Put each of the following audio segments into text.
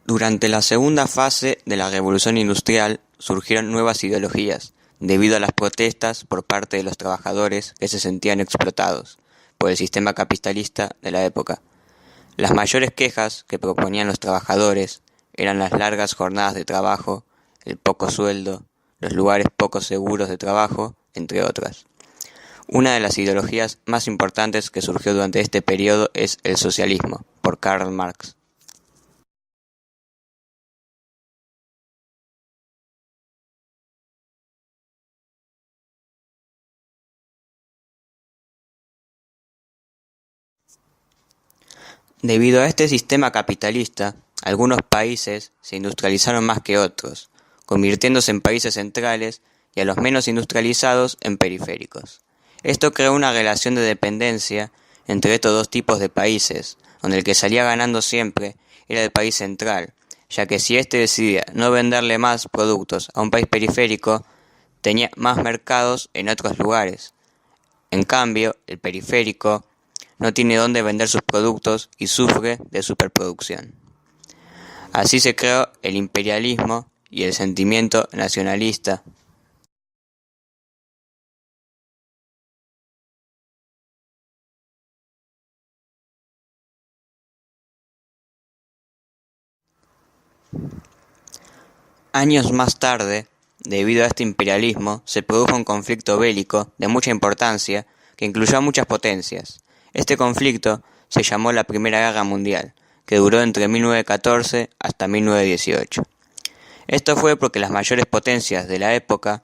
Durante la segunda fase de la Revolución Industrial surgieron nuevas ideologías, debido a las protestas por parte de los trabajadores que se sentían explotados por el sistema capitalista de la época. Las mayores quejas que proponían los trabajadores eran las largas jornadas de trabajo, el poco sueldo, los lugares poco seguros de trabajo, entre otras. Una de las ideologías más importantes que surgió durante este periodo es el socialismo, por Karl Marx. Debido a este sistema capitalista, algunos países se industrializaron más que otros, convirtiéndose en países centrales y a los menos industrializados en periféricos. Esto creó una relación de dependencia entre estos dos tipos de países, donde el que salía ganando siempre era el país central, ya que si éste decidía no venderle más productos a un país periférico, tenía más mercados en otros lugares. En cambio, el periférico no tiene dónde vender sus productos y sufre de superproducción. Así se creó el imperialismo y el sentimiento nacionalista. Años más tarde, debido a este imperialismo, se produjo un conflicto bélico de mucha importancia que incluyó a muchas potencias. Este conflicto se llamó la Primera Guerra Mundial, que duró entre 1914 hasta 1918. Esto fue porque las mayores potencias de la época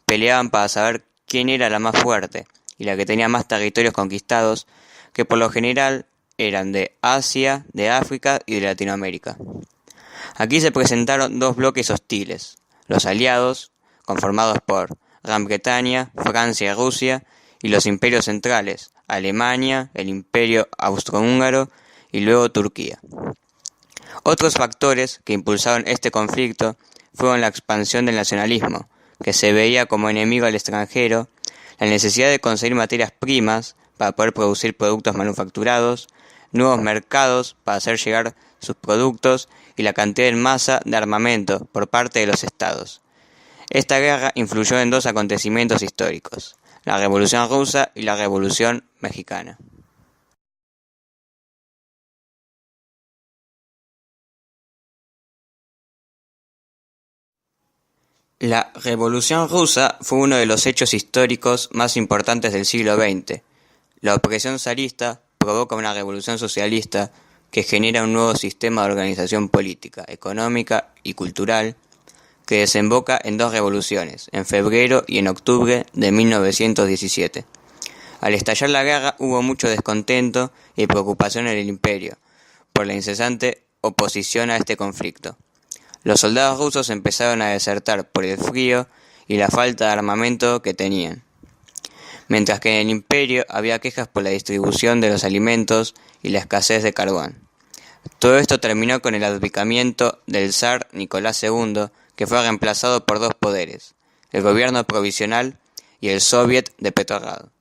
peleaban para saber quién era la más fuerte y la que tenía más territorios conquistados, que por lo general eran de Asia, de África y de Latinoamérica. Aquí se presentaron dos bloques hostiles: los aliados, conformados por Gran Bretaña, Francia y Rusia, y los imperios centrales, Alemania, el Imperio Austrohúngaro y luego Turquía. Otros factores que impulsaron este conflicto fueron la expansión del nacionalismo, que se veía como enemigo al extranjero, la necesidad de conseguir materias primas para poder producir productos manufacturados, nuevos mercados para hacer llegar sus productos y la cantidad en masa de armamento por parte de los estados. Esta guerra influyó en dos acontecimientos históricos: la Revolución Rusa y la Revolución Mexicana. La Revolución Rusa fue uno de los hechos históricos más importantes del siglo XX. La opresión zarista provoca una revolución socialista que genera un nuevo sistema de organización política, económica y cultural que desemboca en dos revoluciones, en febrero y en octubre de 1917. Al estallar la guerra hubo mucho descontento y preocupación en el imperio por la incesante oposición a este conflicto. Los soldados rusos empezaron a desertar por el frío y la falta de armamento que tenían, mientras que en el imperio había quejas por la distribución de los alimentos y la escasez de carbón. Todo esto terminó con el abdicamiento del zar Nicolás II, que fue reemplazado por dos poderes: el gobierno provisional y el Soviet de Petrogrado.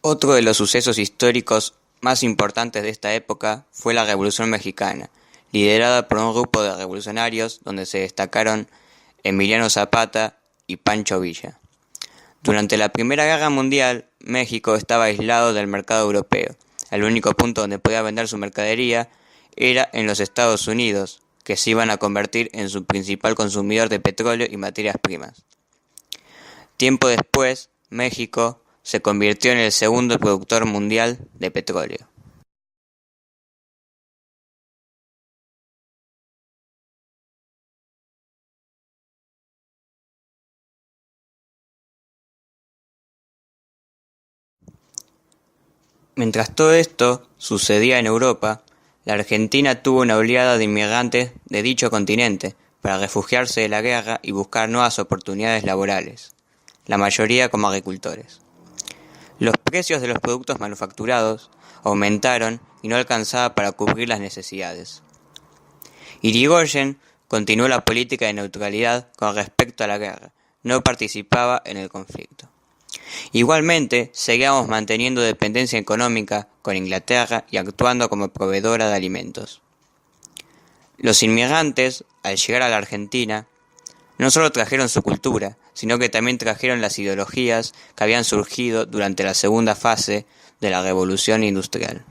Otro de los sucesos históricos más importantes de esta época fue la Revolución Mexicana, liderada por un grupo de revolucionarios donde se destacaron Emiliano Zapata y Pancho Villa. Durante la Primera Guerra Mundial, México estaba aislado del mercado europeo. El único punto donde podía vender su mercadería era en los Estados Unidos, que se iban a convertir en su principal consumidor de petróleo y materias primas. Tiempo después, México se convirtió en el segundo productor mundial de petróleo. Mientras todo esto sucedía en Europa, la Argentina tuvo una oleada de inmigrantes de dicho continente para refugiarse de la guerra y buscar nuevas oportunidades laborales, la mayoría como agricultores. Los precios de los productos manufacturados aumentaron y no alcanzaba para cubrir las necesidades. Irigoyen continuó la política de neutralidad con respecto a la guerra, no participaba en el conflicto. Igualmente, seguíamos manteniendo dependencia económica con Inglaterra y actuando como proveedora de alimentos. Los inmigrantes, al llegar a la Argentina, no solo trajeron su cultura, sino que también trajeron las ideologías que habían surgido durante la segunda fase de la Revolución Industrial.